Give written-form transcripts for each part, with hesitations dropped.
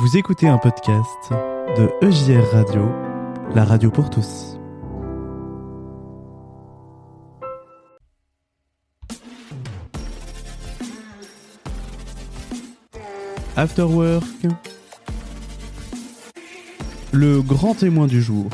Vous écoutez un podcast de EJR Radio, la radio pour tous. After Work, le grand témoin du jour.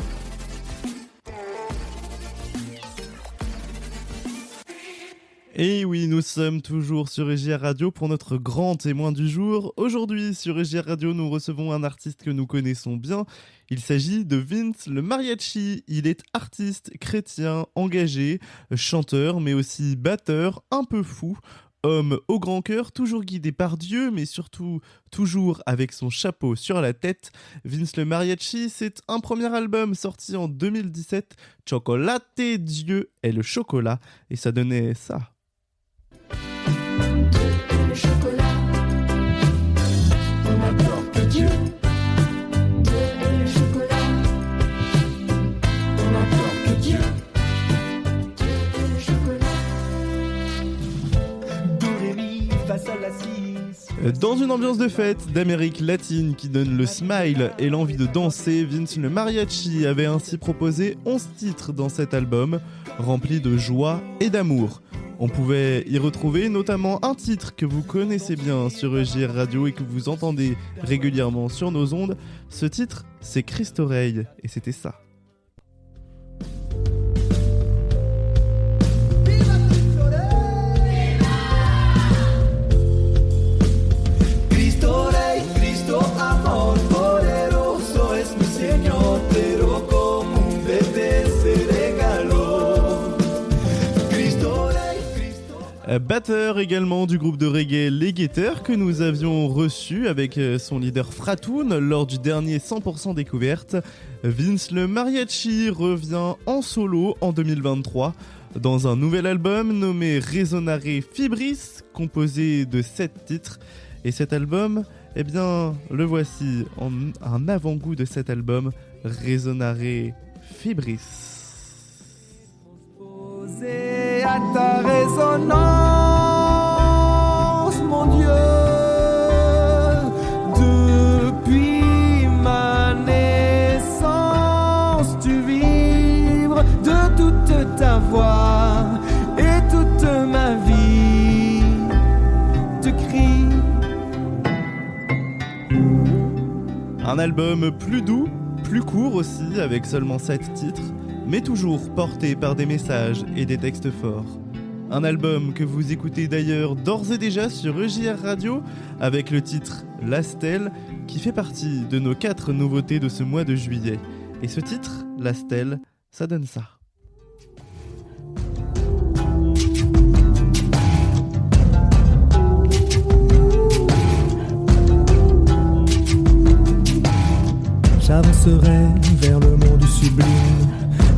Et oui, nous sommes toujours sur EJR Radio pour notre grand témoin du jour. Aujourd'hui, sur EJR Radio, nous recevons un artiste que nous connaissons bien. Il s'agit de Vince le Mariachi. Il est artiste, chrétien, engagé, chanteur, mais aussi batteur, un peu fou. Homme au grand cœur, toujours guidé par Dieu, mais surtout toujours avec son chapeau sur la tête. Vince le Mariachi, c'est un premier album sorti en 2017, Chocolate, Dieu est le chocolat, et ça donnait ça. Le chocolat, on n'adore que Dieu. Dieu est le chocolat, on n'adore que Dieu. Dieu est le chocolat. Do, ré, mi, fa, sol, la, si. Dans une ambiance de fête d'Amérique latine qui donne le smile et l'envie de danser, Vince le Mariachi avait ainsi proposé 11 titres dans cet album, rempli de joie et d'amour. On pouvait y retrouver notamment un titre que vous connaissez bien sur EJR Radio et que vous entendez régulièrement sur nos ondes. Ce titre, c'est Christ Oreille, et c'était ça. Cristo Rey, Cristo amor poderoso es mi Señor, pero como un bebé se regaló. Cristo Rey, Cristo. Batteur également du groupe de reggae Les Guetteurs que nous avions reçu avec son leader Fratoun lors du dernier 100% découverte. Vince le Mariachi revient en solo en 2023 dans un nouvel album nommé Resonare Fibris, composé de 7 titres. Et cet album, eh bien, le voici en un avant-goût de cet album, Resonare Fibris. Posé à ta résonance, mon Dieu, depuis ma naissance, tu vibres de toute ta voix et toute ma vie te crie. Un album plus doux, plus court aussi, avec seulement 7 titres, mais toujours porté par des messages et des textes forts. Un album que vous écoutez d'ailleurs d'ores et déjà sur EJR Radio, avec le titre La Stèle, qui fait partie de nos 4 nouveautés de ce mois de juillet. Et ce titre, La Stèle, ça donne ça. J'avancerai vers le monde sublime,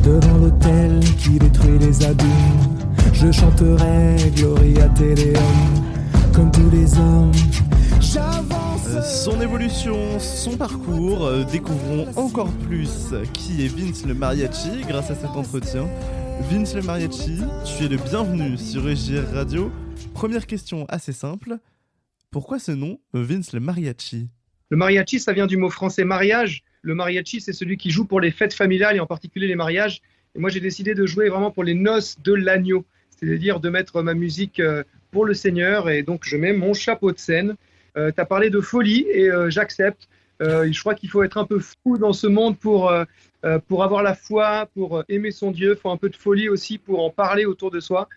devant l'autel qui détruit les abîmes. Je chanterai Gloria Te Deum, comme tous les hommes. Son évolution, son parcours, découvrons encore plus qui est Vince le Mariachi grâce à cet entretien. Vince le Mariachi, tu es le bienvenu sur EJR Radio. Première question assez simple, pourquoi ce nom, Vince le Mariachi ? Le mariachi, ça vient du mot français mariage. Le mariachi, c'est celui qui joue pour les fêtes familiales et en particulier les mariages. Et moi, j'ai décidé de jouer vraiment pour les noces de l'agneau, c'est-à-dire de mettre ma musique pour le Seigneur. Et donc, je mets mon chapeau de scène. Tu as parlé de folie et j'accepte. Je crois qu'il faut être un peu fou dans ce monde pour avoir la foi, pour aimer son Dieu. Il faut un peu de folie aussi pour en parler autour de soi.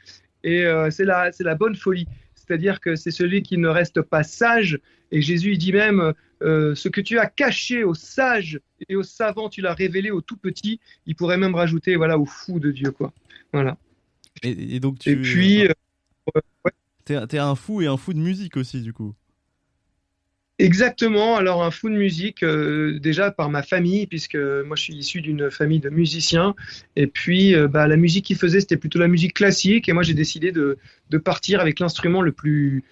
Et c'est la bonne folie. C'est-à-dire que c'est celui qui ne reste pas sage. Et Jésus, il dit même, ce que tu as caché aux sages et aux savants, tu l'as révélé aux tout petits. Il pourrait même rajouter, voilà, aux fous de Dieu, quoi. Voilà. Et donc Et puis, ouais. T'es un fou et un fou de musique aussi, du coup. Exactement. Alors, un fou de musique, déjà par ma famille, puisque moi, je suis issu d'une famille de musiciens. Et puis, la musique qu'ils faisaient, c'était plutôt la musique classique. Et moi, j'ai décidé de de partir avec l'instrument le plus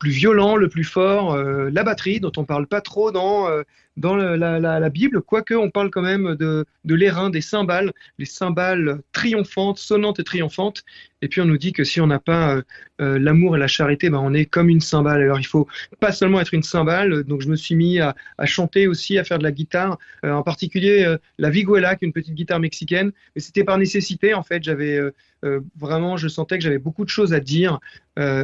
violent, le plus fort, la batterie, dont on parle pas trop dans la Bible, quoique on parle quand même de l'airain, des cymbales, les cymbales triomphantes, sonnantes et triomphantes. Et puis on nous dit que si on n'a pas l'amour et la charité, ben on est comme une cymbale. Alors il faut pas seulement être une cymbale, donc je me suis mis à chanter aussi, à faire de la guitare, en particulier la vihuela, qui est une petite guitare mexicaine. Mais c'était par nécessité, en fait. J'avais vraiment, je sentais que j'avais beaucoup de choses à dire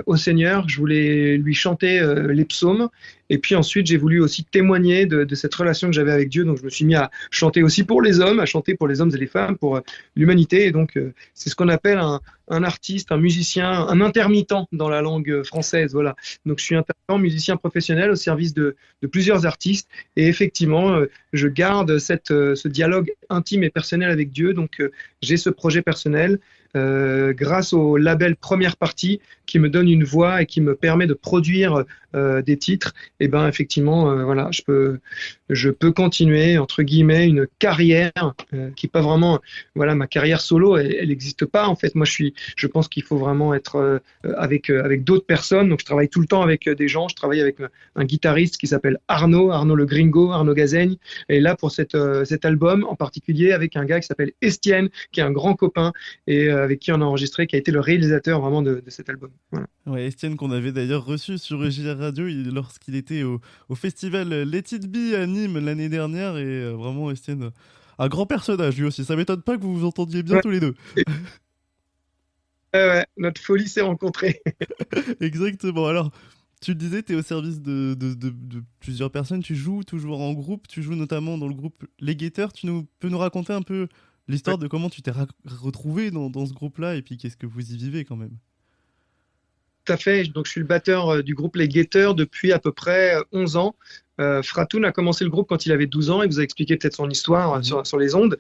au Seigneur. Je voulais lui chanter les psaumes. Et puis ensuite, j'ai voulu aussi témoigner de cette relation que j'avais avec Dieu. Donc je me suis mis à chanter aussi pour les hommes, à chanter pour les hommes et les femmes, pour l'humanité. Et donc c'est ce qu'on appelle un artiste, un musicien, un intermittent dans la langue française. Voilà. Donc je suis intermittent, musicien professionnel au service de plusieurs artistes. Et effectivement, je garde ce dialogue intime et personnel avec Dieu. Donc j'ai ce projet personnel. Grâce au label Première Partie qui me donne une voix et qui me permet de produire des titres, et ben effectivement voilà, je peux continuer entre guillemets une carrière qui est pas vraiment, voilà, ma carrière solo, elle n'existe pas en fait. Moi je pense qu'il faut vraiment être avec d'autres personnes. Donc je travaille tout le temps avec des gens. Je travaille avec un guitariste qui s'appelle Arnaud le Gringo, Arnaud Gazaigne, et là pour cet album en particulier avec un gars qui s'appelle Estienne, qui est un grand copain et avec qui on a enregistré, qui a été le réalisateur vraiment de cet album. Voilà. Ouais, Estienne qu'on avait d'ailleurs reçu sur JR Radio lorsqu'il était au festival Let It Be à Nîmes l'année dernière, et vraiment Estienne, un grand personnage lui aussi. Ça m'étonne pas que vous vous entendiez bien tous les deux. Ouais, notre folie s'est rencontrée. Exactement. Alors, tu le disais, tu es au service de plusieurs personnes, tu joues toujours en groupe, tu joues notamment dans le groupe Les Guetteurs. Peux nous raconter un peu l'histoire de comment tu t'es retrouvé dans ce groupe-là, et puis qu'est-ce que vous y vivez quand même? Tout à fait. Donc, je suis le batteur du groupe Les Guetteurs depuis à peu près 11 ans. Fratoun a commencé le groupe quand il avait 12 ans. Il vous a expliqué peut-être son histoire sur les ondes.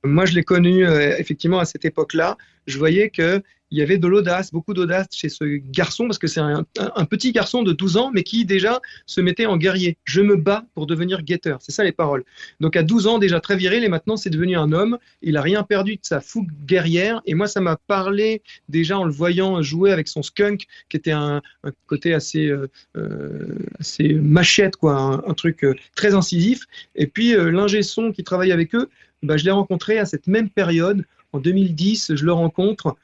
Moi, je l'ai connu effectivement à cette époque-là. Je voyais qu'il y avait de l'audace, beaucoup d'audace chez ce garçon, parce que c'est un petit garçon de 12 ans, mais qui déjà se mettait en guerrier. Je me bats pour devenir guetteur. C'est ça les paroles. Donc à 12 ans, déjà très viril, et maintenant c'est devenu un homme. Il n'a rien perdu de sa fougue guerrière. Et moi, ça m'a parlé déjà en le voyant jouer avec son skunk, qui était un côté assez machette, quoi, un truc très incisif. Et puis l'ingé son qui travaille avec eux, bah, je l'ai rencontré à cette même période, en 2010, je le rencontre,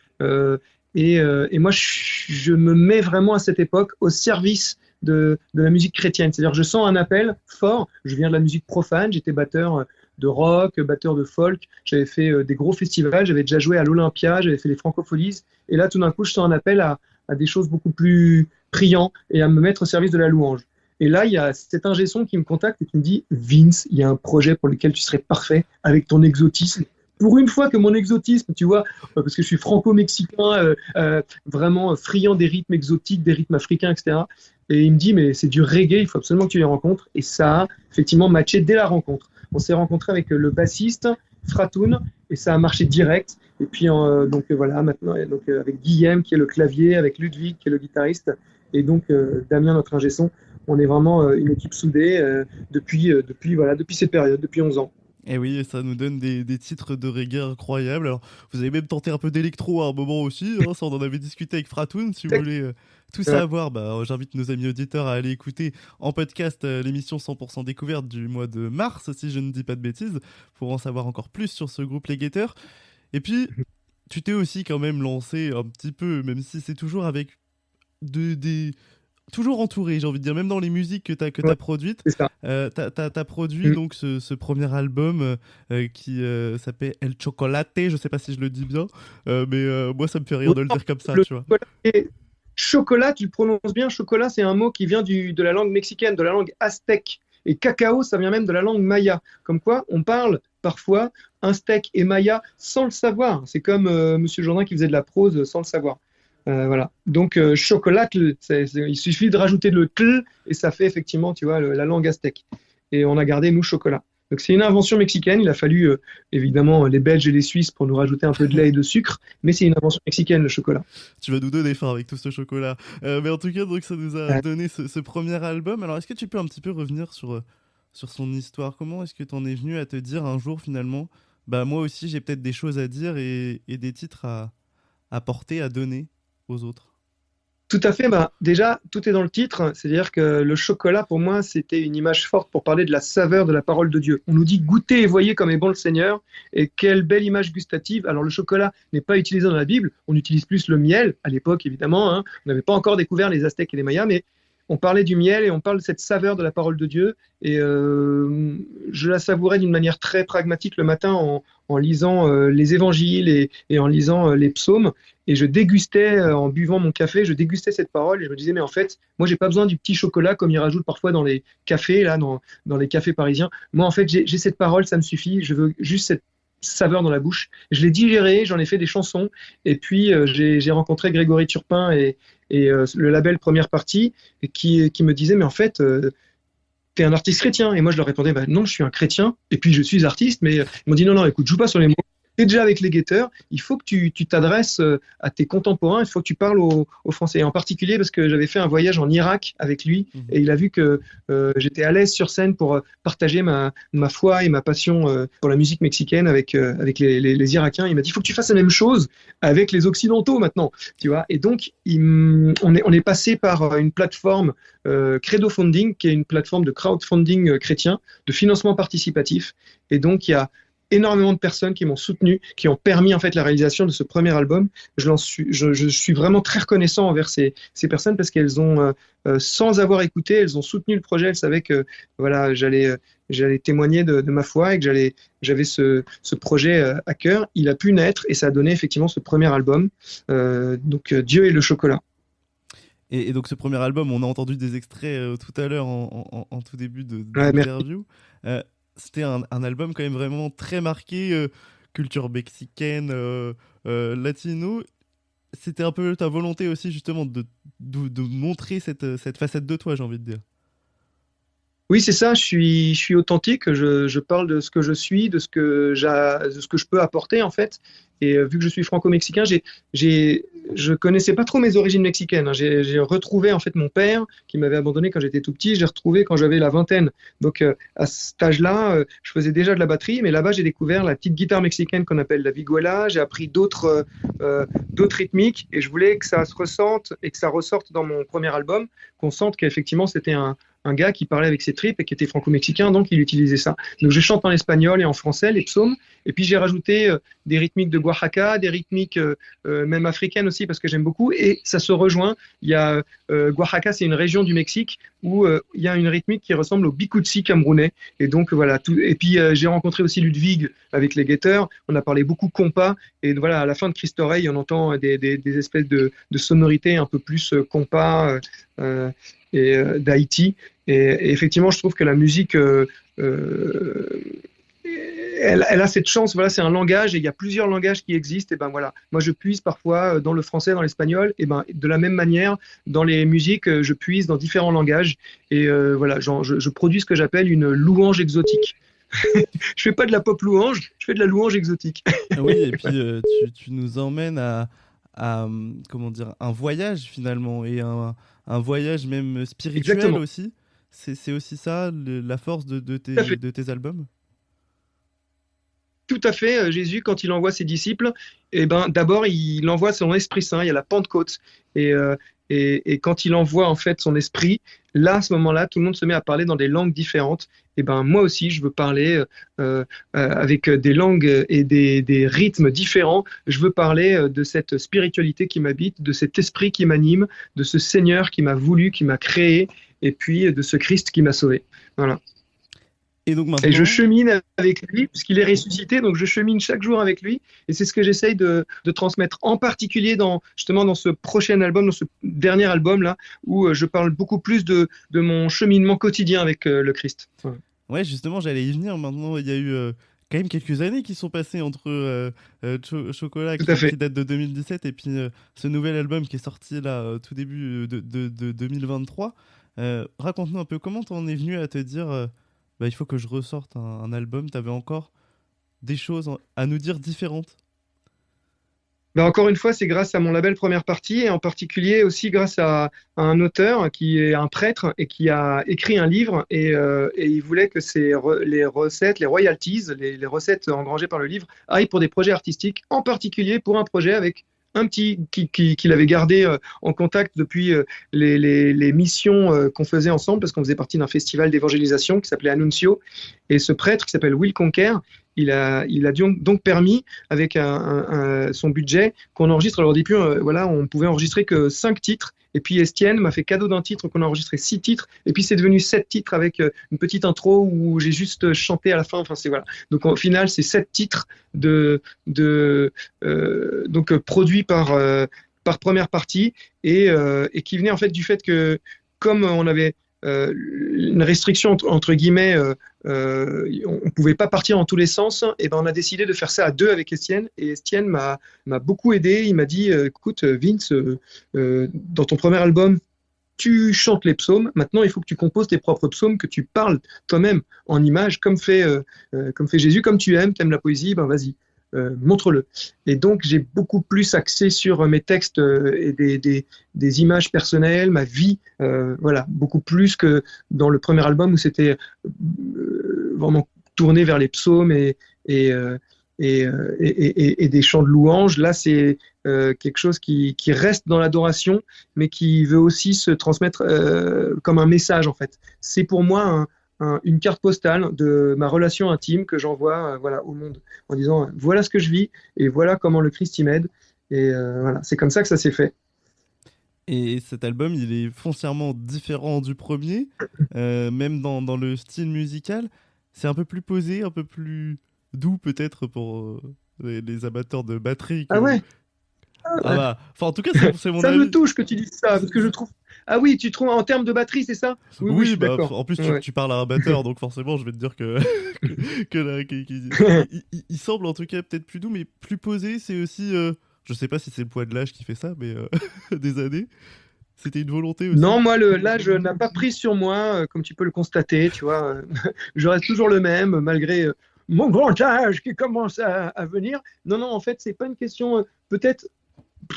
et moi je me mets vraiment à cette époque au service de la musique chrétienne. C'est-à-dire que je sens un appel fort. Je viens de la musique profane, j'étais batteur de rock, batteur de folk, j'avais fait des gros festivals, j'avais déjà joué à l'Olympia, j'avais fait les Francopholies, et là tout d'un coup je sens un appel à des choses beaucoup plus priantes et à me mettre au service de la louange. Et là, il y a cet ingé son qui me contacte et qui me dit « Vince, il y a un projet pour lequel tu serais parfait avec ton exotisme. » Pour une fois que mon exotisme, tu vois, parce que je suis franco-mexicain, vraiment friand des rythmes exotiques, des rythmes africains, etc. Et il me dit « Mais c'est du reggae, il faut absolument que tu les rencontres. » Et ça a effectivement matché dès la rencontre. On s'est rencontré avec le bassiste, Fratoun, et ça a marché direct. Et puis, donc voilà, maintenant, donc, avec Guillaume, qui est le clavier, avec Ludwig, qui est le guitariste, et donc Damien, notre ingé son. On est vraiment une équipe soudée depuis cette période, depuis 11 ans. Et oui, ça nous donne des titres de reggae incroyables. Alors, vous avez même tenté un peu d'électro à un moment aussi, hein, ça on en avait discuté avec Fratoun. Si vous voulez tout savoir, j'invite nos amis auditeurs à aller écouter en podcast l'émission 100% découverte du mois de mars, si je ne dis pas de bêtises, pour en savoir encore plus sur ce groupe Les Guetteurs. Et puis, tu t'es aussi quand même lancé un petit peu, même si c'est toujours avec toujours entouré, j'ai envie de dire, même dans les musiques que t'as produites. T'as produit donc ce premier album qui s'appelle El Chocolate, je sais pas si je le dis bien, mais moi ça me fait rire de le dire comme ça, tu vois. Chocolat, tu le prononces bien, chocolat c'est un mot qui vient de la langue mexicaine, de la langue aztèque. Et cacao, ça vient même de la langue maya. Comme quoi, on parle parfois aztèque et maya sans le savoir. C'est comme Monsieur Jourdain qui faisait de la prose sans le savoir. Voilà. Donc, chocolat, il suffit de rajouter le tl et ça fait effectivement, tu vois, la langue aztèque. Et on a gardé, nous, chocolat. Donc, c'est une invention mexicaine. Il a fallu, évidemment, les Belges et les Suisses pour nous rajouter un peu de lait et de sucre. Mais c'est une invention mexicaine, le chocolat. Tu vas nous donner faim avec tout ce chocolat. Mais en tout cas, donc, ça nous a donné ce premier album. Alors, est-ce que tu peux un petit peu revenir sur son histoire? Comment est-ce que tu en es venu à te dire un jour, finalement, bah, moi aussi, j'ai peut-être des choses à dire et des titres à porter, à donner? aux autres? Tout à fait. Ben, déjà, tout est dans le titre. C'est-à-dire que le chocolat, pour moi, c'était une image forte pour parler de la saveur de la parole de Dieu. On nous dit goûtez et voyez comme est bon le Seigneur. Et quelle belle image gustative. Alors, le chocolat n'est pas utilisé dans la Bible. On utilise plus le miel, à l'époque, évidemment. Hein. On n'avait pas encore découvert les Aztèques et les Mayas, mais on parlait du miel et on parle de cette saveur de la parole de Dieu. Et je la savourais d'une manière très pragmatique le matin en lisant les évangiles et en lisant les psaumes. Et je dégustais, en buvant mon café, je dégustais cette parole et je me disais, mais en fait, moi, j'ai pas besoin du petit chocolat comme ils rajoutent parfois dans les cafés, là, dans les cafés parisiens. Moi, en fait, j'ai cette parole, ça me suffit. Je veux juste cette saveur dans la bouche. Je l'ai digéré, j'en ai fait des chansons. Et puis, j'ai rencontré Grégory Turpin et le label Première Partie qui me disait, mais en fait, t'es un artiste chrétien. Et moi, je leur répondais, bah, non, je suis un chrétien. Et puis, je suis artiste. Mais ils m'ont dit, non, non, écoute, joue pas sur les mots. T'es déjà avec les guetteurs. Il faut que tu t'adresses à tes contemporains. Il faut que tu parles aux Français. Et en particulier parce que j'avais fait un voyage en Irak avec lui. Et il a vu que j'étais à l'aise sur scène pour partager ma foi et ma passion pour la musique mexicaine avec les Irakiens. Il m'a dit, il faut que tu fasses la même chose avec les Occidentaux maintenant. Tu vois. Et donc, on est passé par une plateforme Credo Funding, qui est une plateforme de crowdfunding chrétien, de financement participatif. Et donc, il y a énormément de personnes qui m'ont soutenu, qui ont permis en fait la réalisation de ce premier album. Je suis vraiment très reconnaissant envers ces personnes parce qu'elles ont, sans avoir écouté, elles ont soutenu le projet. Elles savaient que voilà, j'allais témoigner de ma foi et que j'avais ce projet à cœur. Il a pu naître et ça a donné effectivement ce premier album. Donc Dieu et le chocolat. Et donc ce premier album, on a entendu des extraits tout à l'heure en tout début de l'interview. C'était un album quand même vraiment très marqué culture mexicaine, latino. C'était un peu ta volonté aussi justement de montrer cette facette de toi, j'ai envie de dire. Oui, c'est ça, je suis authentique, je parle de ce que je suis, de ce que je peux apporter en fait. Et vu que je suis franco-mexicain, je connaissais pas trop mes origines mexicaines. Hein. J'ai retrouvé en fait mon père qui m'avait abandonné quand j'étais tout petit. J'ai retrouvé quand j'avais la vingtaine. Donc à cet âge-là, je faisais déjà de la batterie, mais là-bas j'ai découvert la petite guitare mexicaine qu'on appelle la vihuela. J'ai appris d'autres rythmiques et je voulais que ça se ressente et que ça ressorte dans mon premier album, qu'on sente qu'effectivement c'était un gars qui parlait avec ses tripes et qui était franco-mexicain, donc il utilisait ça. Donc je chante en espagnol et en français les psaumes, et puis j'ai rajouté des rythmiques de Oaxaca, des rythmiques même africaines aussi parce que j'aime beaucoup, et ça se rejoint. Il y a Oaxaca, c'est une région du Mexique où il y a une rythmique qui ressemble au bikutsi camerounais, et donc voilà. Et puis j'ai rencontré aussi Ludwig avec les guetteurs. On a parlé beaucoup compas, et voilà, à la fin de Christ Oreille, on entend des espèces de sonorités un peu plus compas et d'Haïti. Et effectivement, je trouve que la musique, elle a cette chance. Voilà, c'est un langage et il y a plusieurs langages qui existent. Et ben voilà, moi je puise parfois dans le français, dans l'espagnol. Et ben de la même manière, dans les musiques, je puise dans différents langages. Et voilà, je produis ce que j'appelle une louange exotique. Je fais pas de la pop louange, je fais de la louange exotique. Oui, et puis tu nous emmènes à comment dire, un voyage finalement, et un voyage même spirituel. Exactement. Aussi. C'est aussi ça, la force de tes albums? Tout à fait. Jésus, quand il envoie ses disciples, eh ben, d'abord, il envoie son Esprit Saint. Il y a la Pentecôte. Et quand il envoie en fait son esprit, là, à ce moment-là, tout le monde se met à parler dans des langues différentes. Et ben moi aussi, je veux parler avec des langues et des rythmes différents. Je veux parler de cette spiritualité qui m'habite, de cet esprit qui m'anime, de ce Seigneur qui m'a voulu, qui m'a créé, et puis de ce Christ qui m'a sauvé. Voilà. Et donc maintenant... Et je chemine avec lui, puisqu'il est ressuscité, donc je chemine chaque jour avec lui, et c'est ce que j'essaye de transmettre, en particulier justement dans ce prochain album, dans ce dernier album là, où je parle beaucoup plus de mon cheminement quotidien avec le Christ. Voilà. Ouais, justement, j'allais y venir. Maintenant, il y a eu quand même quelques années qui sont passées entre Chocolat qui date de 2017 et puis ce nouvel album qui est sorti là tout début de 2023. Raconte-nous un peu comment t'en es venu à te dire il faut que je ressorte un album. T'avais encore des choses à nous dire différentes? Encore une fois, c'est grâce à mon label Première Partie, et en particulier aussi grâce à un auteur qui est un prêtre et qui a écrit un livre, et il voulait que les recettes, les royalties, les recettes engrangées par le livre aillent pour des projets artistiques, en particulier pour un projet avec un petit qu'il avait gardé en contact depuis les missions qu'on faisait ensemble, parce qu'on faisait partie d'un festival d'évangélisation qui s'appelait Annuncio. Et ce prêtre qui s'appelle Will Conquer, il a donc permis, avec son budget, qu'on enregistre. Alors au début, voilà, on pouvait enregistrer que 5 titres. Et puis Estienne m'a fait cadeau d'un titre qu'on a enregistré 6 titres. Et puis c'est devenu 7 titres avec une petite intro où j'ai juste chanté à la fin. Enfin, c'est voilà. Donc au final, c'est 7 titres donc produits par première partie et qui venaient en fait du fait que comme on avait une restriction entre guillemets, on pouvait pas partir dans tous les sens, et ben on a décidé de faire ça à 2 avec Estienne, et Estienne m'a beaucoup aidé. Il m'a dit écoute Vince, dans ton premier album tu chantes les psaumes, maintenant il faut que tu composes tes propres psaumes, que tu parles toi-même en images comme fait Jésus, comme tu aimes la poésie, ben vas-y. Montre-le. Et donc j'ai beaucoup plus axé sur mes textes et des images personnelles, ma vie, voilà, beaucoup plus que dans le premier album où c'était vraiment tourné vers les psaumes et des chants de louange. Là, c'est quelque chose qui reste dans l'adoration, mais qui veut aussi se transmettre comme un message en fait. C'est pour moi une carte postale de ma relation intime que j'envoie voilà, au monde en disant voilà ce que je vis et voilà comment le Christ y m'aide. Et voilà, c'est comme ça que ça s'est fait. Et cet album, il est foncièrement différent du premier, même dans le style musical. C'est un peu plus posé, un peu plus doux peut-être pour les amateurs de batterie. Ah ouais. Ah bah, enfin, en tout cas, c'est mon ça avis. me touche que tu dises ça, parce que je trouve... Ah oui, tu trouves en termes de batterie, c'est ça? Oui, je suis bah, d'accord. en plus, Ouais. tu parles à un batteur, donc forcément, je vais te dire il semble en tout cas peut-être plus doux, mais plus posé. C'est aussi, je sais pas si c'est le poids de l'âge qui fait ça, mais des années. C'était une volonté aussi. Non, moi, l'âge n'a pas pris sur moi, comme tu peux le constater, tu vois. Je reste toujours le même, malgré mon grand âge qui commence à venir. Non, en fait, c'est pas une question... peut-être...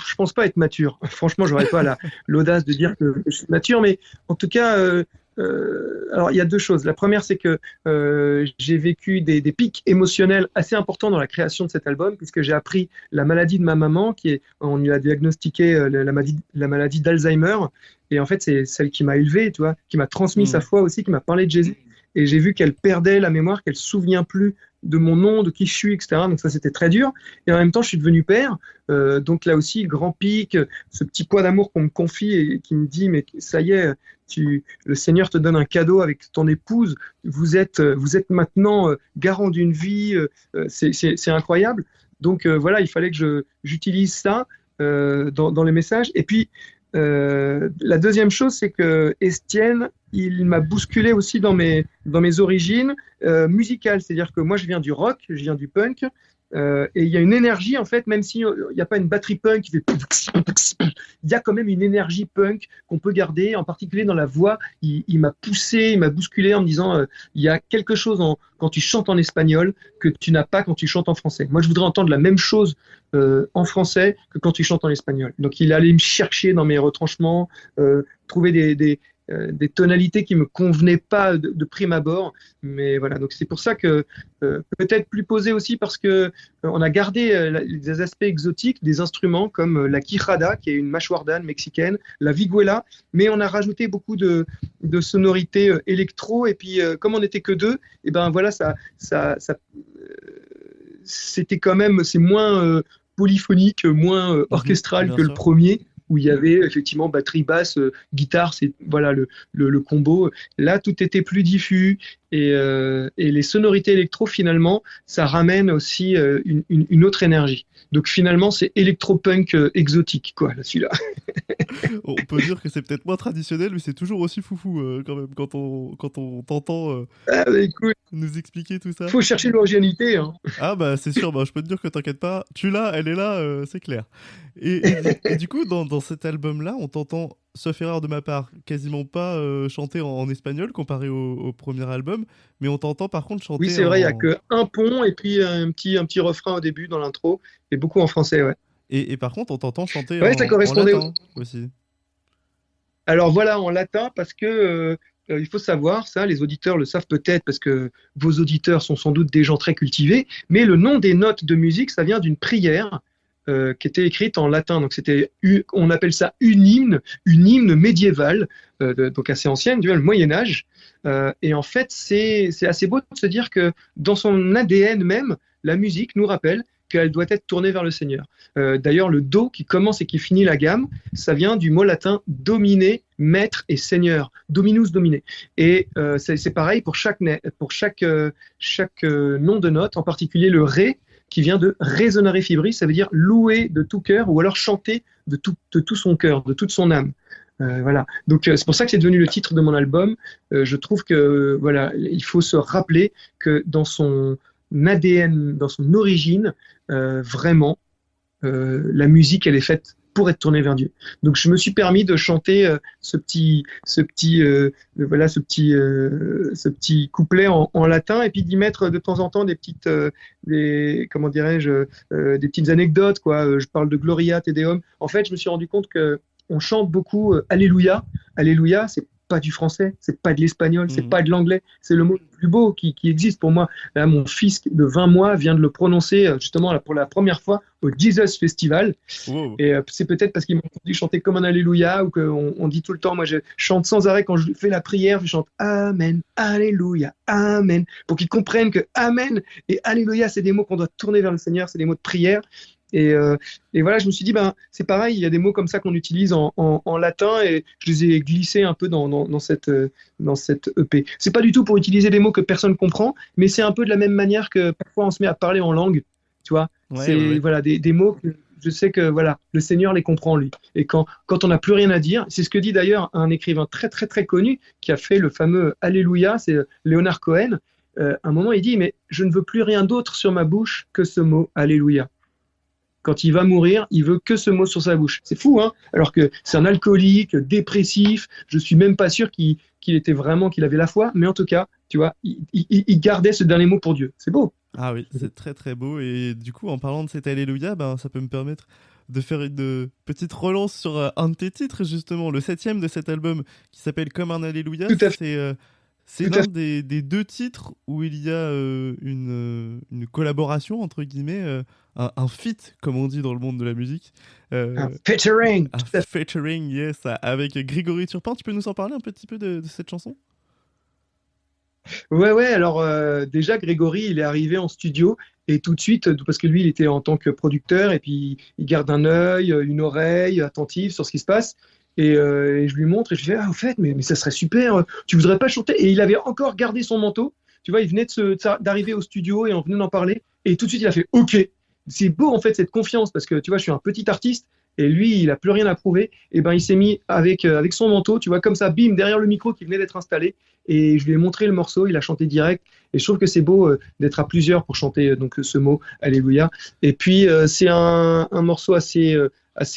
Je pense pas être mature. Franchement, j'aurais pas l'audace de dire que je suis mature, mais en tout cas, alors il y a 2 choses. La première, c'est que j'ai vécu des pics émotionnels assez importants dans la création de cet album, puisque j'ai appris la maladie de ma maman, on lui a diagnostiqué la maladie d'Alzheimer, et en fait, c'est celle qui m'a élevé, tu vois, qui m'a transmis sa foi aussi, qui m'a parlé de Jésus. Et j'ai vu qu'elle perdait la mémoire, qu'elle ne se souvient plus de mon nom, de qui je suis, etc. Donc ça, c'était très dur. Et en même temps, je suis devenu père. Donc là aussi, grand pic, ce petit poids d'amour qu'on me confie et qui me dit, mais ça y est, le Seigneur te donne un cadeau avec ton épouse. Vous êtes maintenant garant d'une vie. C'est incroyable. Donc voilà, il fallait que j'utilise ça dans les messages. Et puis, la deuxième chose, c'est que Estienne, il m'a bousculé aussi dans mes origines musicales. C'est-à-dire que moi, je viens du rock, je viens du punk, et il y a une énergie, en fait, même s'il n'y a pas une batterie punk qui fait... Il y a quand même une énergie punk qu'on peut garder, en particulier dans la voix. Il m'a poussé, il m'a bousculé en me disant il y a quelque chose quand tu chantes en espagnol que tu n'as pas quand tu chantes en français. Moi, je voudrais entendre la même chose en français que quand tu chantes en espagnol. Donc, il allait me chercher dans mes retranchements, trouver des tonalités qui me convenaient pas de prime abord, mais voilà. Donc c'est pour ça que peut-être plus posé aussi parce que on a gardé des aspects exotiques des instruments comme la quijada qui est une mâchoire d'âne mexicaine, la vihuela, mais on a rajouté beaucoup de sonorités électro, et puis comme on n'était que 2, et ben voilà, ça c'était quand même, c'est moins polyphonique, moins orchestral que le premier, où il y avait effectivement batterie, basse, guitare, c'est voilà le combo. Là, tout était plus diffus, et les sonorités électro, finalement, ça ramène aussi une autre énergie. Donc finalement, c'est électro-punk exotique, quoi, là, celui-là. On peut dire que c'est peut-être moins traditionnel, mais c'est toujours aussi foufou quand même quand on t'entend écoute, nous expliquer tout ça. Faut chercher l'originalité, hein. Ah bah c'est sûr, bah, je peux te dire que t'inquiète pas, tu l'as, elle est là, c'est clair. Et du coup, dans cet album-là, on t'entend, sauf erreur de ma part, quasiment pas chanter en espagnol comparé au premier album, mais on t'entend par contre chanter. Oui, c'est vrai, il n'y a qu'un pont et puis un petit refrain au début dans l'intro, et beaucoup en français, ouais. Et par contre, on t'entend chanter ça correspondait en latin aussi. Alors voilà, en latin, parce que il faut savoir, ça, les auditeurs le savent peut-être, parce que vos auditeurs sont sans doute des gens très cultivés, mais le nom des notes de musique, ça vient d'une prière qui était écrite en latin. Donc on appelle ça une hymne médiévale, donc assez ancienne, tu vois, le Moyen Âge. Et en fait, c'est assez beau de se dire que dans son ADN même, la musique nous rappelle qu'elle doit être tournée vers le Seigneur. D'ailleurs, le Do qui commence et qui finit la gamme, ça vient du mot latin dominer, maître et seigneur. Dominus, dominer. Et c'est pareil pour chaque nom de note, en particulier le Ré, qui vient de résonare fibris, ça veut dire louer de tout cœur ou alors chanter de tout son cœur, de toute son âme. Voilà. Donc c'est pour ça que c'est devenu le titre de mon album. Je trouve que voilà, il faut se rappeler que dans son ADN, dans son origine, vraiment, la musique, elle est faite pour être tournée vers Dieu. Donc je me suis permis de chanter ce petit couplet en latin et puis d'y mettre de temps en temps des petites anecdotes, quoi. Je parle de Gloria Te Deum. En fait, je me suis rendu compte que on chante beaucoup Alléluia. Alléluia, c'est pas du français, c'est pas de l'espagnol, c'est pas de l'anglais, c'est le mot le plus beau qui existe pour moi. Là, mon fils de 20 mois vient de le prononcer justement là, pour la première fois au Jesus Festival. Wow. Et c'est peut-être parce qu'il m'a entendu chanter comme un Alléluia ou qu'on dit tout le temps, moi je chante sans arrêt quand je fais la prière, je chante Amen, Alléluia, Amen, pour qu'ils comprennent que Amen et Alléluia, c'est des mots qu'on doit tourner vers le Seigneur, c'est des mots de prière. Et voilà, je me suis dit, c'est pareil, il y a des mots comme ça qu'on utilise en latin et je les ai glissés un peu dans cette EP. C'est pas du tout pour utiliser des mots que personne comprend, mais c'est un peu de la même manière que parfois on se met à parler en langue, tu vois. Ouais. Voilà, des mots que je sais que voilà, le Seigneur les comprend lui. Et quand on n'a plus rien à dire, c'est ce que dit d'ailleurs un écrivain très très très connu qui a fait le fameux Alléluia, c'est Leonard Cohen. À un moment, il dit, mais je ne veux plus rien d'autre sur ma bouche que ce mot Alléluia. Quand il va mourir, il veut que ce mot sur sa bouche. C'est fou, hein? Alors que c'est un alcoolique, dépressif. Je suis même pas sûr qu'il avait la foi, mais en tout cas, tu vois, il gardait ce dernier mot pour Dieu. C'est beau. Ah oui, c'est très très beau. Et du coup, en parlant de cet Alléluia, ça peut me permettre de faire une petite relance sur un de tes titres, justement, le 7e de cet album, qui s'appelle Comme un Alléluia. Tout à fait. C'est l'un des 2 titres où il y a une collaboration, entre guillemets, un feat, comme on dit dans le monde de la musique. Un featuring. Un featuring, yes, avec Grégory Turpin. Tu peux nous en parler un petit peu de cette chanson ? Ouais, alors déjà, Grégory, il est arrivé en studio et tout de suite, parce que lui, il était en tant que producteur et puis il garde un œil, une oreille attentive sur ce qui se passe. Et je lui montre et je lui fais, au fait, mais ça serait super, tu voudrais pas chanter? Et il avait encore gardé son manteau, tu vois, il venait d'arriver au studio et on venait d'en parler, et tout de suite il a fait, ok, c'est beau en fait cette confiance, parce que tu vois, je suis un petit artiste, et lui, il a plus rien à prouver, et il s'est mis avec son manteau, tu vois, comme ça, bim, derrière le micro qui venait d'être installé, et je lui ai montré le morceau, il a chanté direct, et je trouve que c'est beau d'être à plusieurs pour chanter donc ce mot, Alléluia. Et puis c'est un morceau assez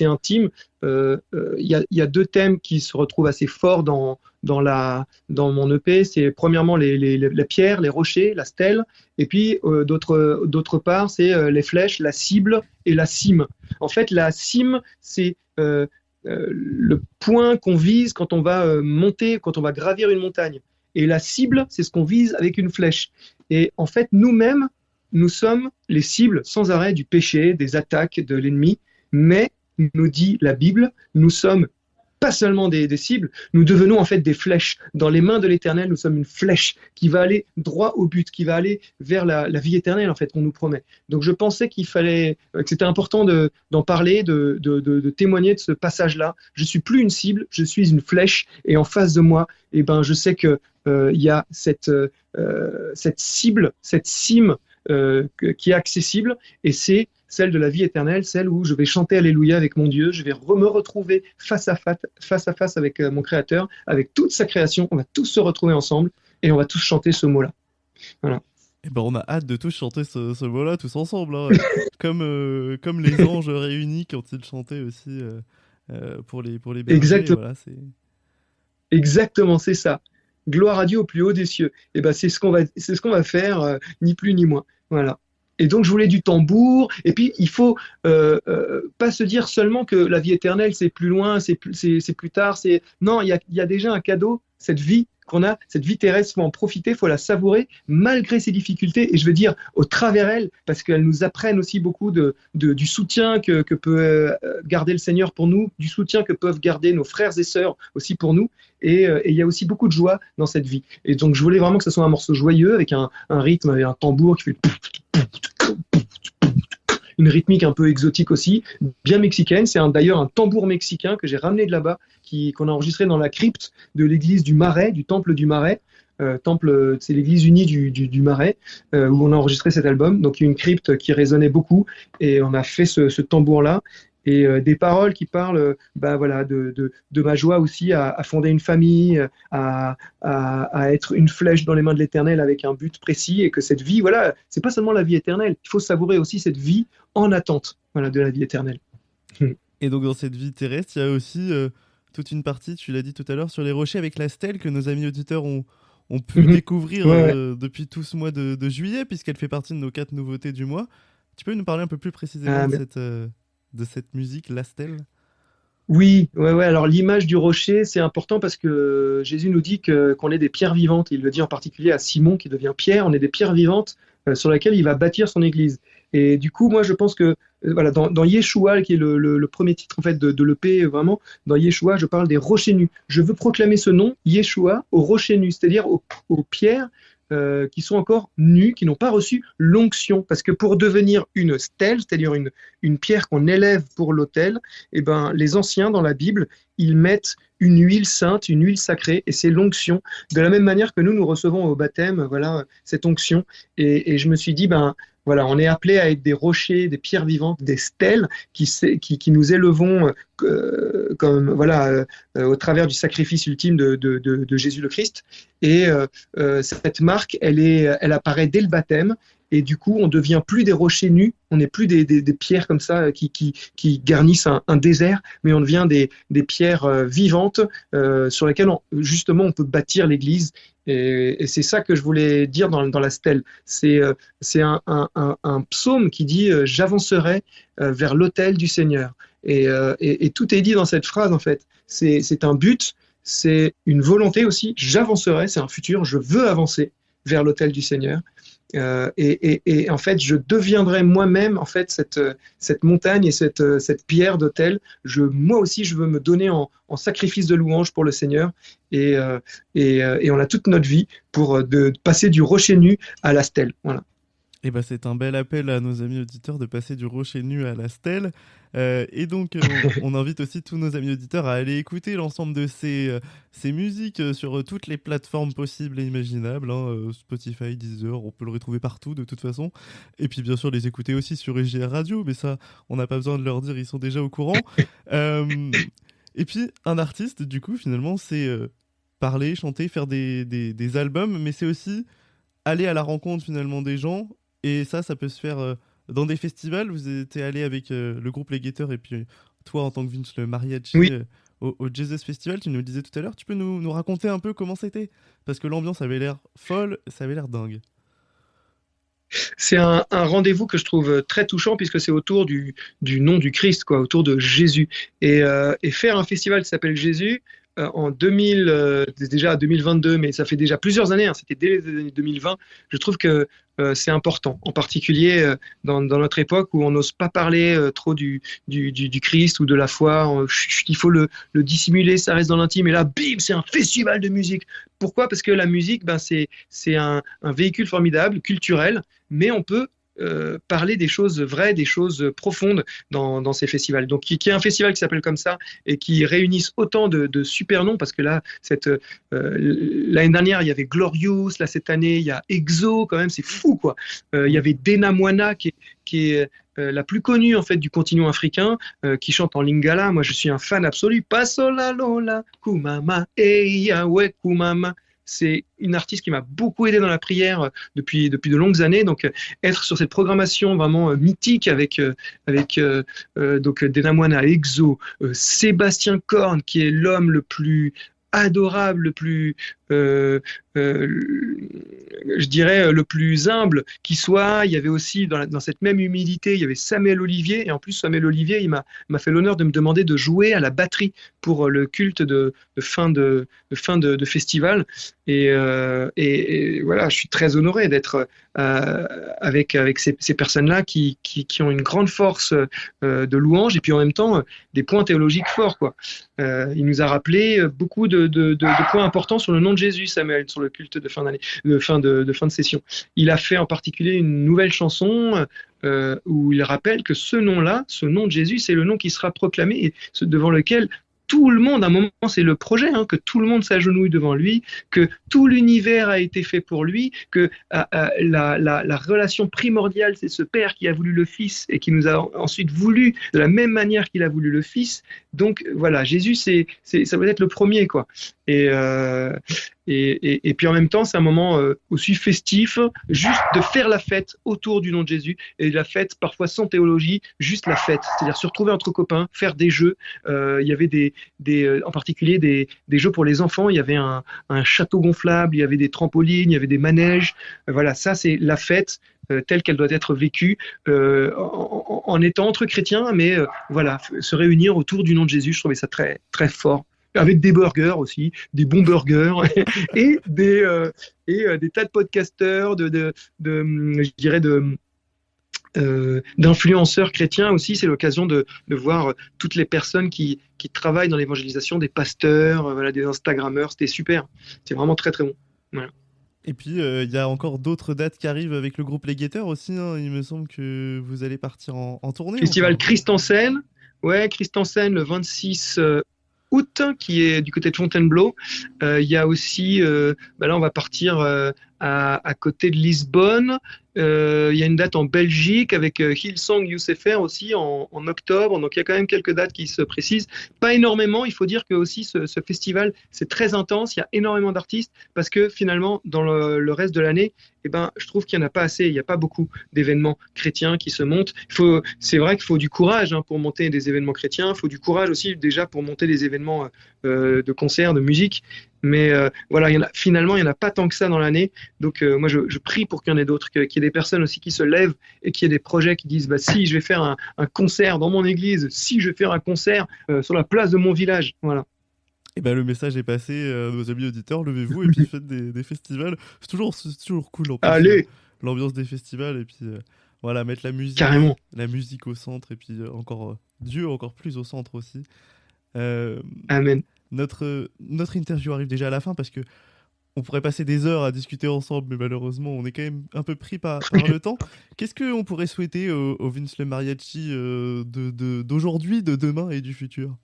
intime. Il y a 2 thèmes qui se retrouvent assez forts dans mon EP. C'est premièrement la pierre, les rochers, la stèle, et puis d'autre part, c'est les flèches, la cible et la cime. En fait, la cime, c'est le point qu'on vise quand on va monter, quand on va gravir une montagne. Et la cible, c'est ce qu'on vise avec une flèche. Et en fait, nous-mêmes, nous sommes les cibles sans arrêt du péché, des attaques de l'ennemi, mais nous dit la Bible, nous sommes pas seulement des cibles, nous devenons en fait des flèches. Dans les mains de l'Éternel, nous sommes une flèche qui va aller droit au but, qui va aller vers la vie éternelle en fait qu'on nous promet. Donc je pensais que c'était important d'en parler, de témoigner de ce passage-là. Je suis plus une cible, je suis une flèche, et en face de moi, je sais que il y a cette cible, cette cime qui est accessible, et c'est celle de la vie éternelle, celle où je vais chanter Alléluia avec mon Dieu, je vais me retrouver face à face avec mon Créateur, avec toute sa création, on va tous se retrouver ensemble et on va tous chanter ce mot-là. Voilà. Et on a hâte de tous chanter ce mot-là tous ensemble, hein. comme les anges réunis quand ils chantaient aussi pour les bergers. Exactement. Voilà, Exactement, c'est ça. Gloire à Dieu au plus haut des cieux. Et c'est ce qu'on va faire, ni plus ni moins. Voilà. Et donc, je voulais du tambour. Et puis, il faut pas se dire seulement que la vie éternelle, c'est plus loin, c'est plus tard. Non, il y a déjà un cadeau, cette vie qu'on a, cette vie terrestre, il faut en profiter, il faut la savourer, malgré ses difficultés. Et je veux dire, au travers elles, parce qu'elles nous apprennent aussi beaucoup du soutien que peut garder le Seigneur pour nous, du soutien que peuvent garder nos frères et sœurs aussi pour nous. Et il y a aussi beaucoup de joie dans cette vie. Et donc, je voulais vraiment que ce soit un morceau joyeux, avec un rythme, avec un tambour qui fait une rythmique un peu exotique aussi, bien mexicaine. C'est d'ailleurs un tambour mexicain que j'ai ramené de là-bas, qu'on a enregistré dans la crypte de l'église du Marais, du temple du Marais. C'est l'église unie du Marais, où on a enregistré cet album. Donc il y a une crypte qui résonnait beaucoup, et on a fait ce tambour-là. Et des paroles qui parlent de ma joie aussi à fonder une famille, à être une flèche dans les mains de l'Éternel avec un but précis, et que cette vie, voilà, c'est pas seulement la vie éternelle, il faut savourer aussi cette vie en attente, voilà, de la vie éternelle. Et donc dans cette vie terrestre, il y a aussi toute une partie, tu l'as dit tout à l'heure, sur les rochers avec la stèle que nos amis auditeurs ont pu découvrir depuis tout ce mois de juillet, puisqu'elle fait partie de nos 4 nouveautés du mois. Tu peux nous parler un peu plus précisément de cette musique, la stèle? Oui, ouais. Alors l'image du rocher, c'est important parce que Jésus nous dit qu'on est des pierres vivantes. Il le dit en particulier à Simon qui devient Pierre. On est des pierres vivantes sur lesquelles il va bâtir son église. Et du coup, moi, je pense que voilà, dans Yeshua, qui est le premier titre en fait de l'EP, vraiment, dans Yeshua, je parle des rochers nus. Je veux proclamer ce nom, Yeshua, aux rochers nus, c'est-à-dire aux pierres qui sont encore nus, qui n'ont pas reçu l'onction. Parce que pour devenir une stèle, c'est-à-dire une pierre qu'on élève pour l'autel, eh ben, les anciens dans la Bible, ils mettent une huile sainte, une huile sacrée, et c'est l'onction. De la même manière que nous recevons au baptême, voilà, cette onction. Et je me suis dit, voilà, on est appelé à être des rochers, des pierres vivantes, des stèles qui nous élevons au travers du sacrifice ultime de Jésus le Christ. Et cette marque, elle apparaît dès le baptême. Et du coup, on ne devient plus des rochers nus, on n'est plus des pierres comme ça qui garnissent un désert, mais on devient des pierres vivantes sur lesquelles justement on peut bâtir l'Église. Et c'est ça que je voulais dire dans la stèle. C'est un psaume qui dit « J'avancerai vers l'autel du Seigneur ». Et tout est dit dans cette phrase en fait. C'est un but, c'est une volonté aussi. J'avancerai, c'est un futur, je veux avancer vers l'autel du Seigneur. Et en fait, je deviendrai moi-même en fait cette montagne et cette pierre d'autel. Moi aussi, je veux me donner en sacrifice de louange pour le Seigneur. Et on a toute notre vie pour de passer du rocher nu à la stèle. Voilà. Et c'est un bel appel à nos amis auditeurs de passer du rocher nu à la stèle. Et donc, on invite aussi tous nos amis auditeurs à aller écouter l'ensemble de ces musiques sur toutes les plateformes possibles et imaginables. Spotify, Deezer, on peut le retrouver partout de toute façon. Et puis, bien sûr, les écouter aussi sur EJR Radio. Mais ça, on n'a pas besoin de leur dire, ils sont déjà au courant. Et puis, un artiste, du coup, finalement, c'est parler, chanter, faire des albums. Mais c'est aussi aller à la rencontre, finalement, des gens. Et ça peut se faire dans des festivals. Vous étiez allé avec le groupe Les Guetteurs et puis toi en tant que Vince le mariachi au Jesus Festival, tu nous le disais tout à l'heure. Tu peux nous raconter un peu comment c'était? Parce que l'ambiance avait l'air folle, ça avait l'air dingue. C'est un rendez-vous que je trouve très touchant puisque c'est autour du nom du Christ, quoi, autour de Jésus. Et faire un festival qui s'appelle Jésus, en 2022, mais ça fait déjà plusieurs années, c'était dès les années 2020, je trouve que c'est important, en particulier dans notre époque où on n'ose pas parler trop du Christ ou de la foi, il faut le dissimuler, ça reste dans l'intime, et là, bim, c'est un festival de musique. Pourquoi? Parce que la musique, c'est un véhicule formidable, culturel, mais on peut parler des choses vraies, des choses profondes dans ces festivals. Donc, qui est un festival qui s'appelle comme ça et qui réunissent autant de super noms, parce que là, l'année dernière, il y avait Glorious, là, cette année, il y a EXO, quand même, c'est fou, quoi. Il y avait Dena Moana, qui est la plus connue, en fait, du continent africain, qui chante en lingala. Moi, je suis un fan absolu. Pasola Lola, Kumama, Eyawe Kumama. C'est une artiste qui m'a beaucoup aidé dans la prière depuis de longues années. Donc, être sur cette programmation vraiment mythique avec donc Dena Moana, EXO, Sébastien Korn, qui est l'homme le plus adorable, le plus je dirais, le plus humble qui soit. Il y avait aussi, dans cette même humilité, il y avait Samuel Olivier. Et en plus, Samuel Olivier, il m'a fait l'honneur de me demander de jouer à la batterie pour le culte de fin de festival. Et voilà, je suis très honoré d'être avec ces personnes-là qui ont une grande force de louange et puis en même temps des points théologiques forts, quoi. Il nous a rappelé beaucoup de points importants sur le nom de Jésus, Samuel, sur le culte de fin d'année, de fin de session. Il a fait en particulier une nouvelle chanson où il rappelle que ce nom-là, ce nom de Jésus, c'est le nom qui sera proclamé et devant lequel tout le monde, à un moment, c'est le projet, que tout le monde s'agenouille devant lui, que tout l'univers a été fait pour lui, que la relation primordiale, c'est ce Père qui a voulu le Fils et qui nous a ensuite voulu de la même manière qu'il a voulu le Fils. Donc voilà, Jésus, ça doit être le premier, quoi. Et puis en même temps, c'est un moment aussi festif, juste de faire la fête autour du nom de Jésus. Et la fête, parfois sans théologie, juste la fête. C'est-à-dire se retrouver entre copains, faire des jeux. Il y avait en particulier des jeux pour les enfants. Il y avait un château gonflable, il y avait des trampolines, il y avait des manèges. Voilà, ça c'est la fête telle qu'elle doit être vécue en étant entre chrétiens, mais voilà, se réunir autour du nom de Jésus, je trouvais ça très, très fort. Avec des burgers aussi, des bons burgers et des tas de podcasteurs, je dirais d'influenceurs chrétiens aussi. C'est l'occasion de voir toutes les personnes qui travaillent dans l'évangélisation, des pasteurs, voilà, des Instagrammeurs. C'était super. C'est vraiment très très bon. Voilà. Et puis il y a encore d'autres dates qui arrivent avec le groupe Les Guetteurs aussi. Il me semble que vous allez partir en tournée. Festival Christ en scène. Ouais, Christ en scène le 26 août, qui est du côté de Fontainebleau. Il y a aussi, là on va partir à côté de Lisbonne. Il y a une date en Belgique avec Hillsong Youth FR aussi en octobre. Donc il y a quand même quelques dates qui se précisent. Pas énormément, il faut dire que aussi ce festival c'est très intense, il y a énormément d'artistes parce que finalement dans le reste de l'année, je trouve qu'il n'y en a pas assez, il n'y a pas beaucoup d'événements chrétiens qui se montent. C'est vrai qu'il faut du courage pour monter des événements chrétiens, il faut du courage aussi déjà pour monter des événements de concerts, de musique. Mais voilà, finalement, il n'y en a pas tant que ça dans l'année. Donc moi, je prie pour qu'il y en ait d'autres, qu'il y ait des personnes aussi qui se lèvent et qu'il y ait des projets qui disent si je vais faire un concert dans mon église, si je vais faire un concert sur la place de mon village. Voilà. Et le message est passé, nos amis auditeurs, levez-vous et puis faites des festivals. C'est toujours cool. Allez, l'ambiance des festivals et puis voilà, mettre la musique, carrément, la musique au centre et puis Dieu encore plus au centre aussi. Amen. Notre interview arrive déjà à la fin parce que on pourrait passer des heures à discuter ensemble, mais malheureusement, on est quand même un peu pris par le temps. Qu'est-ce qu'on pourrait souhaiter au Vince le Mariachi d'aujourd'hui, de demain et du futur ?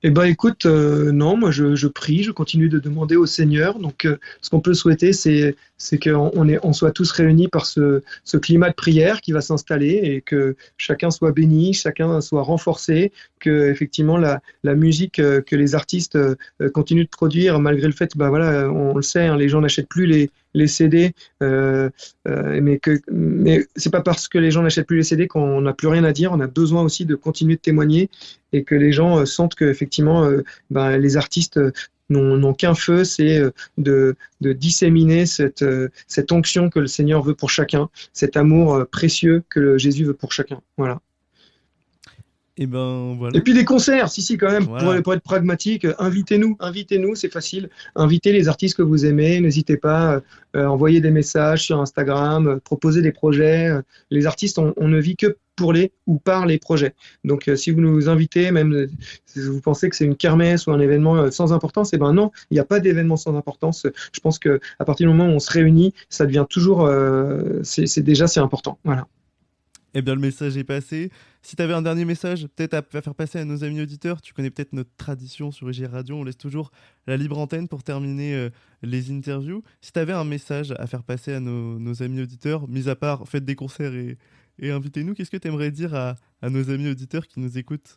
Écoute, non, moi je prie, je continue de demander au Seigneur. Donc, ce qu'on peut souhaiter, c'est qu'on soit tous réunis par ce climat de prière qui va s'installer et que chacun soit béni, chacun soit renforcé, que effectivement la musique que les artistes continuent de produire, malgré le fait, voilà, on le sait, les gens n'achètent plus les CD, mais c'est pas parce que les gens n'achètent plus les CD qu'on n'a plus rien à dire. On a besoin aussi de continuer de témoigner et que les gens sentent que effectivement, les artistes n'ont qu'un feu, c'est de disséminer cette onction que le Seigneur veut pour chacun, cet amour précieux que Jésus veut pour chacun. Voilà. Et voilà. Et puis des concerts, si quand même, voilà. pour être pragmatique, invitez-nous, c'est facile. Invitez les artistes que vous aimez, n'hésitez pas, envoyez des messages sur Instagram, proposez des projets. Les artistes, on ne vit que pour ou par les projets. Donc si vous nous invitez, même si vous pensez que c'est une kermesse ou un événement sans importance, non, il n'y a pas d'événement sans importance. Je pense qu'à partir du moment où on se réunit, ça devient toujours, c'est important. Voilà. Le message est passé. Si tu avais un dernier message, peut-être à faire passer à nos amis auditeurs, tu connais peut-être notre tradition sur EGR Radio, on laisse toujours la libre antenne pour terminer les interviews. Si tu avais un message à faire passer à nos amis auditeurs, mis à part faites des concerts et invitez-nous, qu'est-ce que tu aimerais dire à nos amis auditeurs qui nous écoutent ?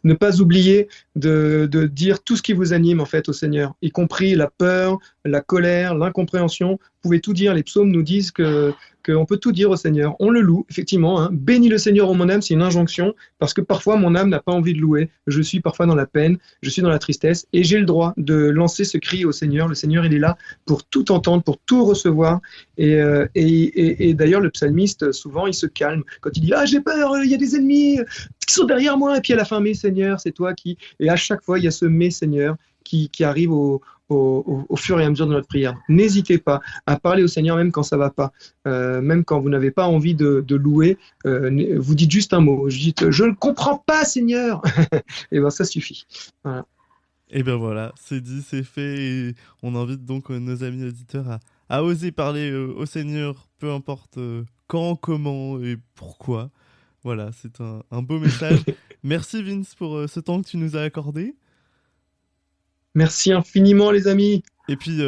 Ne pas oublier de dire tout ce qui vous anime en fait au Seigneur, y compris la peur, la colère, l'incompréhension. Vous pouvez tout dire. Les psaumes nous disent que qu'on peut tout dire au Seigneur. On le loue, effectivement. Hein. Bénis le Seigneur, ô mon âme, c'est une injonction, parce que parfois mon âme n'a pas envie de louer. Je suis parfois dans la peine, je suis dans la tristesse, et j'ai le droit de lancer ce cri au Seigneur. Le Seigneur, il est là pour tout entendre, pour tout recevoir. Et d'ailleurs, le psalmiste, souvent, il se calme. Quand il dit « Ah, j'ai peur, il y a des ennemis qui sont derrière moi », et puis à la fin « Mais Seigneur, c'est toi qui… » Et à chaque fois, il y a ce « Mais Seigneur » qui arrive au fur et à mesure de notre prière. N'hésitez pas à parler au Seigneur même quand ça ne va pas, même quand vous n'avez pas envie de louer, vous dites juste un mot, vous dites « Je ne comprends pas, Seigneur !» Et bien ça suffit. Voilà. Et bien voilà, c'est dit, c'est fait, et on invite donc nos amis auditeurs à oser parler au Seigneur, peu importe quand, comment et pourquoi. Voilà, c'est un beau message. Merci Vince pour ce temps que tu nous as accordé. Merci infiniment les amis. Et puis,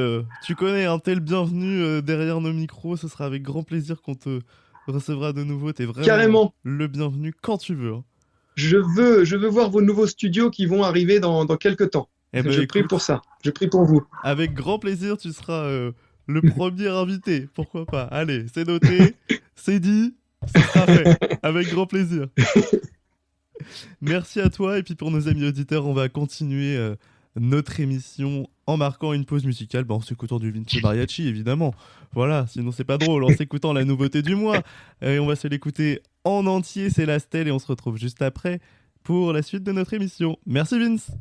tu connais, t'es le bienvenu derrière nos micros. Ce sera avec grand plaisir qu'on te recevra de nouveau. T'es vraiment Carrément. Le bienvenu quand tu veux. Hein. Je veux voir vos nouveaux studios qui vont arriver dans quelques temps. Eh ben, je prie pour ça. Je prie pour vous. Avec grand plaisir, tu seras le premier invité. Pourquoi pas? Allez, c'est noté, c'est dit, ce sera fait. Avec grand plaisir. Merci à toi. Et puis pour nos amis auditeurs, on va continuer notre émission en marquant une pause musicale, en s'écoutant du Vinci Mariachi évidemment, voilà, sinon c'est pas drôle, en s'écoutant la nouveauté du mois, et on va se l'écouter en entier, c'est La Stèle, et on se retrouve juste après pour la suite de notre émission. Merci Vince.